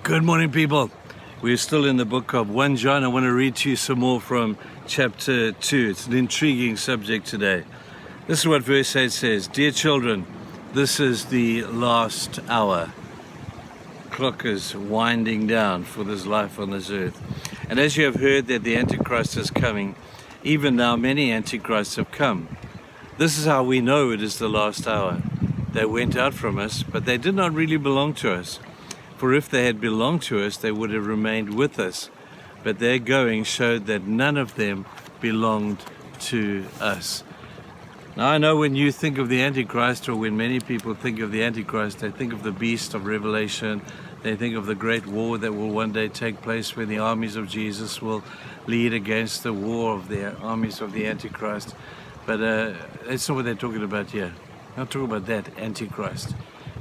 Good morning, people. We're still in the book of 1 John. I want to read to you some more from chapter 2. It's an intriguing subject today. This is what verse 8 says. Dear children, this is the last hour. Clock is winding down for this life on this earth. And as you have heard that the Antichrist is coming, even now many Antichrists have come. This is how we know it is the last hour. They went out from us, but they did not really belong to us. For if they had belonged to us, they would have remained with us. But their going showed that none of them belonged to us. Now I know when you think of the Antichrist, or when many people think of the Antichrist, they think of the beast of Revelation. They think of the great war that will one day take place when the armies of Jesus will lead against the war of the armies of the Antichrist. But that's not what they're talking about here. I'm not talking about that Antichrist.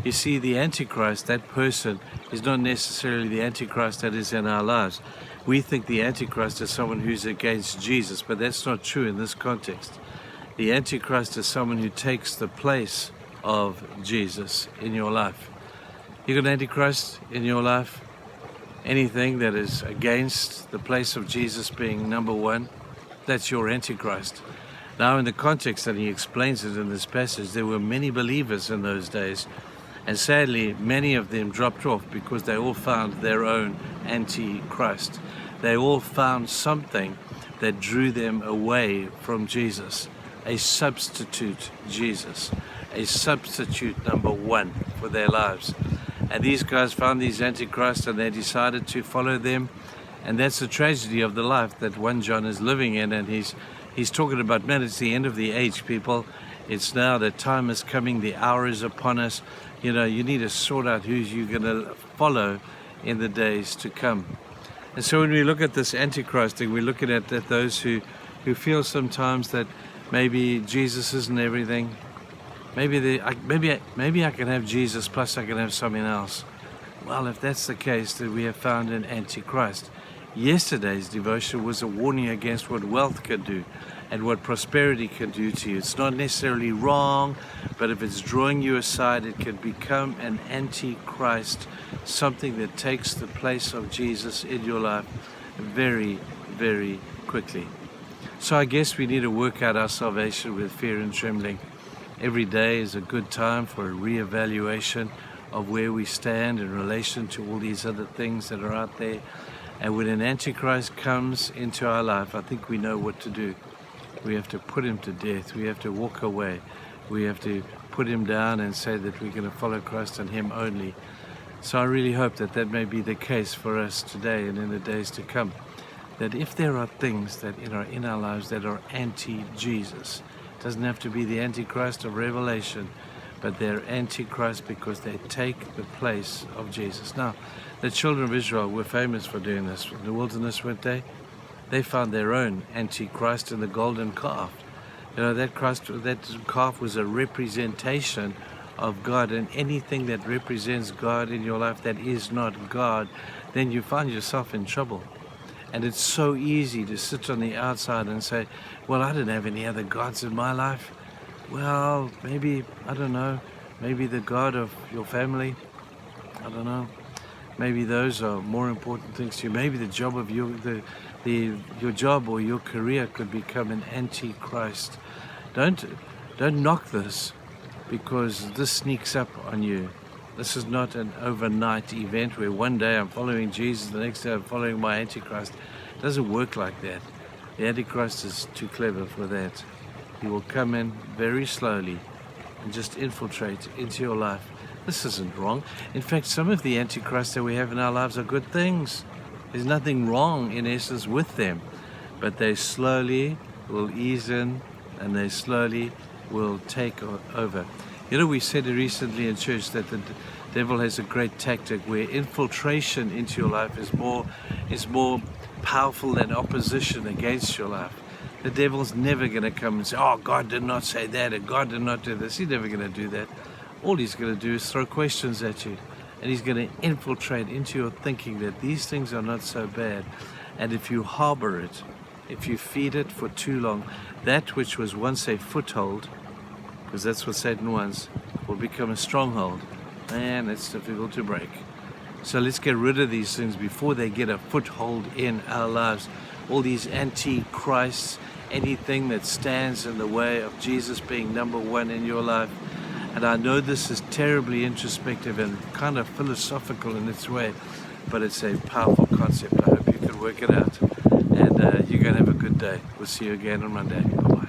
You see, the Antichrist, that person, is not necessarily the Antichrist that is in our lives. We think the Antichrist is someone who's against Jesus, but that's not true in this context. The Antichrist is someone who takes the place of Jesus in your life. You got an Antichrist in your life? Anything that is against the place of Jesus being number one, that's your Antichrist. Now, in the context that he explains it in this passage, there were many believers in those days. And sadly, many of them dropped off because they all found their own Antichrist. They all found something that drew them away from Jesus. A substitute Jesus. A substitute number one for their lives. And these guys found these Antichrists and they decided to follow them. And that's the tragedy of the life that 1 John is living in. And he's talking about, man, it's the end of the age, people. It's now, the time is coming, the hour is upon us. You know, you need to sort out who you're going to follow in the days to come. And so when we look at this Antichrist thing, we're looking at those who feel sometimes that maybe Jesus isn't everything. Maybe I can have Jesus plus I can have something else. Well, if that's the case, then we have found an Antichrist. Yesterday's devotion was a warning against what wealth can do and what prosperity can do to you. It's not necessarily wrong, but if it's drawing you aside, it can become an Antichrist, something that takes the place of Jesus in your life very, very quickly. So I guess we need to work out our salvation with fear and trembling. Every day is a good time for a reevaluation of where we stand in relation to all these other things that are out there. And when an Antichrist comes into our life, I think we know what to do. We have to put him to death. We have to walk away. We have to put him down and say that we're going to follow Christ and him only. So I really hope that that may be the case for us today and in the days to come. That if there are things that are in our lives that are anti-Jesus, it doesn't have to be the Antichrist of Revelation, but they're Antichrist because they take the place of Jesus. Now, the children of Israel were famous for doing this. In the wilderness, weren't they? They found their own Antichrist in the golden calf. You know, that calf was a representation of God, and anything that represents God in your life that is not God, then you find yourself in trouble. And it's so easy to sit on the outside and say, well, I don't have any other gods in my life. Well, maybe, I don't know, maybe the God of your family, I don't know. Maybe those are more important things to you. Maybe the job of your job or your career could become an Antichrist. Don't knock this, because this sneaks up on you. This is not an overnight event where one day I'm following Jesus, the next day I'm following my Antichrist. It doesn't work like that. The Antichrist is too clever for that. He will come in very slowly and just infiltrate into your life. This isn't wrong. In fact, some of the Antichrists that we have in our lives are good things. There's nothing wrong, in essence, with them. But they slowly will ease in and they slowly will take over. You know, we said recently in church that the devil has a great tactic where infiltration into your life is more powerful than opposition against your life. The devil's never going to come and say, oh, God did not say that, and God did not do this. He's never going to do that. All he's going to do is throw questions at you. And he's going to infiltrate into your thinking that these things are not so bad. And if you harbor it, if you feed it for too long, that which was once a foothold, because that's what Satan wants, will become a stronghold. Man, it's difficult to break. So let's get rid of these things before they get a foothold in our lives. All these anti-Christs, anything that stands in the way of Jesus being number one in your life. And I know this is terribly introspective and kind of philosophical in its way, but it's a powerful concept. I hope you can work it out. And you're going to have a good day. We'll see you again on Monday. Bye-bye.